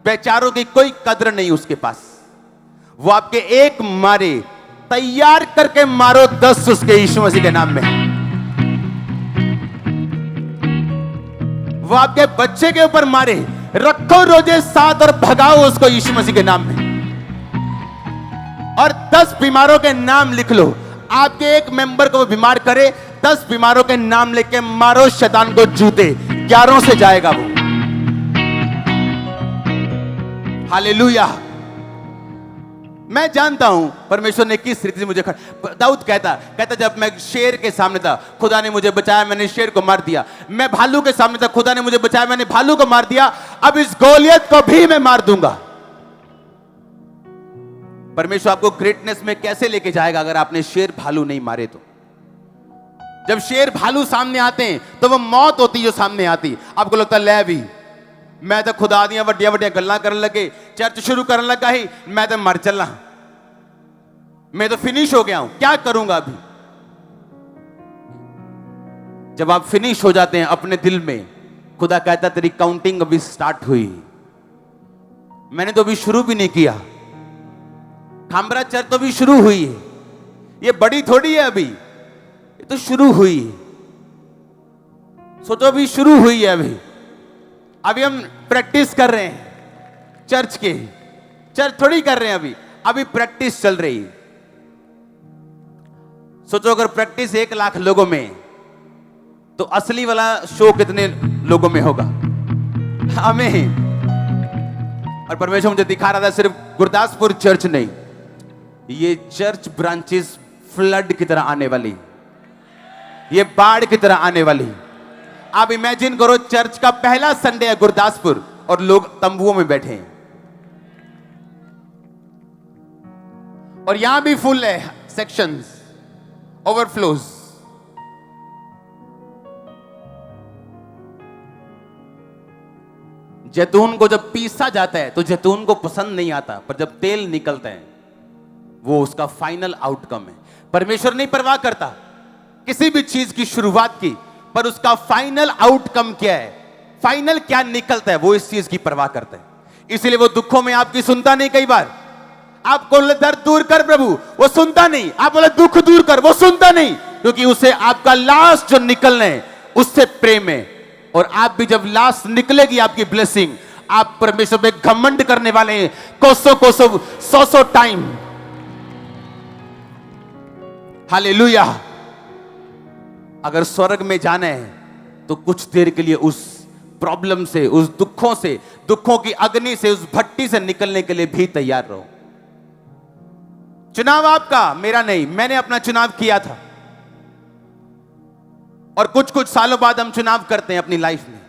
बेचारों की कोई कद्र नहीं उसके पास। वो आपके एक मारे, तैयार करके मारो 10 उसके यीशु मसीह के नाम में। वो आपके बच्चे के ऊपर मारे, रखो रोजे 7 और भगाओ उसको यीशु मसीह के नाम में। और 10 बीमारों के नाम लिख लो, आपके एक मेंबर को वो बीमार करे, 10 बीमारों के नाम लेके मारो शैतान को जूते, 11 से जाएगा वो। हालेलुया। मैं जानता हूं परमेश्वर ने किस तरीके से मुझे दाऊद कहता जब मैं शेर के सामने था खुदा ने मुझे बचाया, मैंने शेर को मार दिया। मैं भालू के सामने था, खुदा ने मुझे बचाया, मैंने भालू को मार दिया। अब इस गोलियत को भी मैं मार दूंगा। परमेश्वर आपको ग्रेटनेस में कैसे लेके जाएगा अगर आपने शेर भालू नहीं मारे तो? जब शेर भालू सामने आते हैं तो वो मौत होती जो सामने आती। आपको लगता है ले भी मैं तो खुदा दियां वड्डियां वड्डियां गल्लां करने लगे, चर्च शुरू करने लगा ही मैं तो मर चला, मैं तो फिनिश हो गया हूं, क्या करूंगा अभी? जब आप फिनिश हो जाते हैं अपने दिल में, खुदा कहता तेरी काउंटिंग अभी स्टार्ट हुई, मैंने तो अभी शुरू भी नहीं किया। खामरा चर्च तो अभी शुरू हुई है, ये बड़ी थोड़ी है अभी, ये तो शुरू हुई है। सोचो अभी शुरू हुई है, अभी हम प्रैक्टिस कर रहे हैं चर्च के, चर्च थोड़ी कर रहे हैं अभी प्रैक्टिस चल रही है। सोचो अगर प्रैक्टिस 1 लाख लोगों में, तो असली वाला शो कितने लोगों में होगा? हमें। और परमेश्वर मुझे दिखा रहा था सिर्फ गुरदासपुर चर्च नहीं, ये चर्च ब्रांचेस फ्लड की तरह आने वाली, ये बाढ़ की तरह आने वाली। आप इमेजिन करो, चर्च का पहला संडे है गुरदासपुर और लोग तंबुओं में बैठे हैं, और यहां भी फुल है, सेक्शंस, ओवरफ्लोज। जैतून को जब पीसा जाता है तो जैतून को पसंद नहीं आता, पर जब तेल निकलता है वो उसका फाइनल आउटकम है। परमेश्वर नहीं परवाह करता किसी भी चीज की शुरुआत की, पर उसका फाइनल आउटकम क्या है, फाइनल क्या निकलता है, वो इस चीज की परवाह करता है। इसीलिए वो दुखों में आपकी सुनता नहीं। कई बार आपको दर्द दूर कर प्रभु, वो सुनता नहीं। आप बोले दुख दूर कर, वो सुनता नहीं, क्योंकि उसे आपका लास्ट जो निकलना है उससे प्रेम है। और आप भी जब लास्ट निकलेगी आपकी ब्लेसिंग, आप परमेश्वर पे घमंड करने वाले हैं कोसों कोसों, 100 टाइम। हालेलुया। अगर स्वर्ग में जाना है तो कुछ देर के लिए उस प्रॉब्लम से, उस दुखों से, दुखों की अग्नि से, उस भट्टी से निकलने के लिए भी तैयार रहो। चुनाव आपका, मेरा नहीं। मैंने अपना चुनाव किया था, और कुछ कुछ सालों बाद हम चुनाव करते हैं अपनी लाइफ में।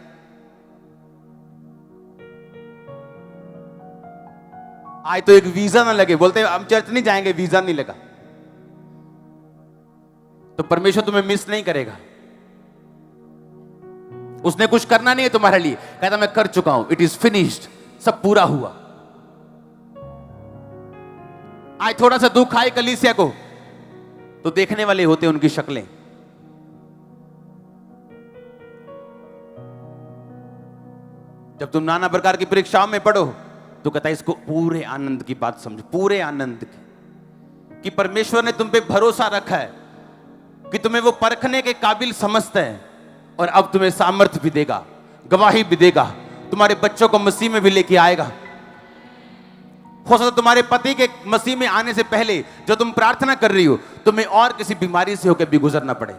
आज तो एक वीजा ना लगे, बोलते हैं हम चर्च नहीं जाएंगे, वीजा नहीं लगा, तो परमेश्वर तुम्हें मिस नहीं करेगा। उसने कुछ करना नहीं है तुम्हारे लिए, कहता मैं कर चुका हूं, इट इज फिनिश्ड, सब पूरा हुआ। आज थोड़ा सा दुख आए कलीसिया को, तो देखने वाले होते हैं उनकी शक्लें। जब तुम नाना प्रकार की परीक्षाओं में पढ़ो तो कहता है इसको पूरे आनंद की बात समझो, पूरे आनंद की, कि परमेश्वर ने तुम पे भरोसा रखा है, कि तुम्हें वो परखने के काबिल समझता है, और अब तुम्हें सामर्थ्य भी देगा, गवाही भी देगा, तुम्हारे बच्चों को मसीह में भी लेके आएगा। हो सकता तुम्हारे पति के मसीह में आने से पहले जो तुम प्रार्थना कर रही हो, तुम्हें और किसी बीमारी से होकर भी गुजरना पड़े,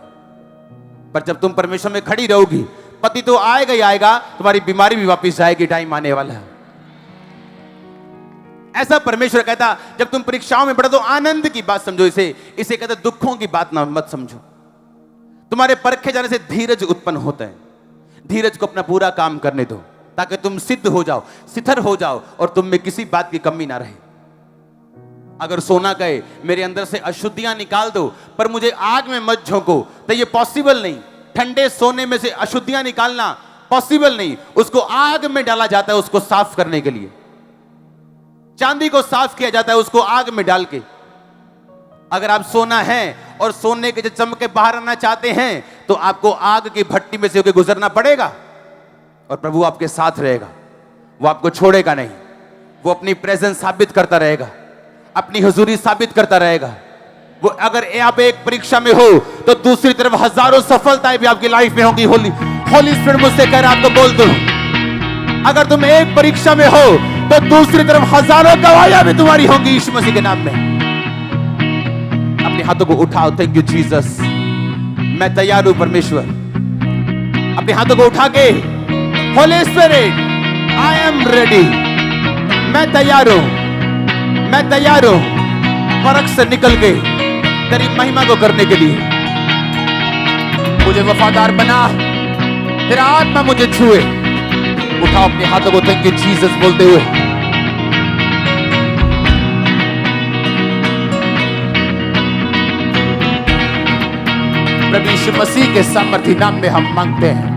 पर जब तुम परमेश्वर में खड़ी रहोगी, पति तो आएगा ही आएगा, तुम्हारी बीमारी भी वापस जाएगी, टाइम आने वाला है। ऐसा परमेश्वर कहता, जब तुम परीक्षाओं में पढ़ो तो आनंद की बात समझो, इसे कहते दुखों की बात ना मत समझो। तुम्हारे परखे जाने से धीरज उत्पन्न होता है। धीरज को अपना पूरा काम करने दो, ताकि तुम सिद्ध हो जाओ, स्थिर हो जाओ, और तुम में किसी बात की कमी ना रहे। अगर सोना कहे मेरे अंदर से अशुद्धियां निकाल दो, पर मुझे आग में मत झोंको, तो ये पॉसिबल नहीं। ठंडे सोने में से अशुद्धियां निकालना पॉसिबल नहीं, उसको आग में डाला जाता है उसको साफ करने के लिए। चांदी को साफ किया जाता है उसको आग में डाल के। अगर आप सोना है और सोने के चमक के बाहर आना चाहते हैं, तो आपको आग की भट्टी में से होकर गुजरना पड़ेगा, और प्रभु आपके साथ रहेगा, वो आपको छोड़ेगा नहीं। वो अपनी प्रेजेंस साबित करता रहेगा, अपनी हुजूरी साबित करता रहेगा। वो अगर आप एक परीक्षा में हो, तो दूसरी तरफ हजारों सफलताएं भी आपकी लाइफ में होंगी। होली स्पिरिट मुझसे कह रहा आपको बोल दो, अगर तुम एक परीक्षा में हो, तो दूसरी तरफ हजारों गवाहियां भी तुम्हारी होंगी यीशु मसीह के नाम में। अपने हाथों को उठाओ, थैंक यू जीसस। मैं तैयार हूं परमेश्वर। अपने हाथों को उठा के, Holi spirit I am ready, मैं तैयार हूं, मैं तैयार हूं परख से निकल के तेरी महिमा को करने के लिए। मुझे वफादार बना, तेरा आत्मा मुझे छुए। उठाओ अपने हाथों को, थैंक यू जीसस बोलते हुए। प्रभु यीशु मसीह के सामर्थी नाम में हम मांगते हैं।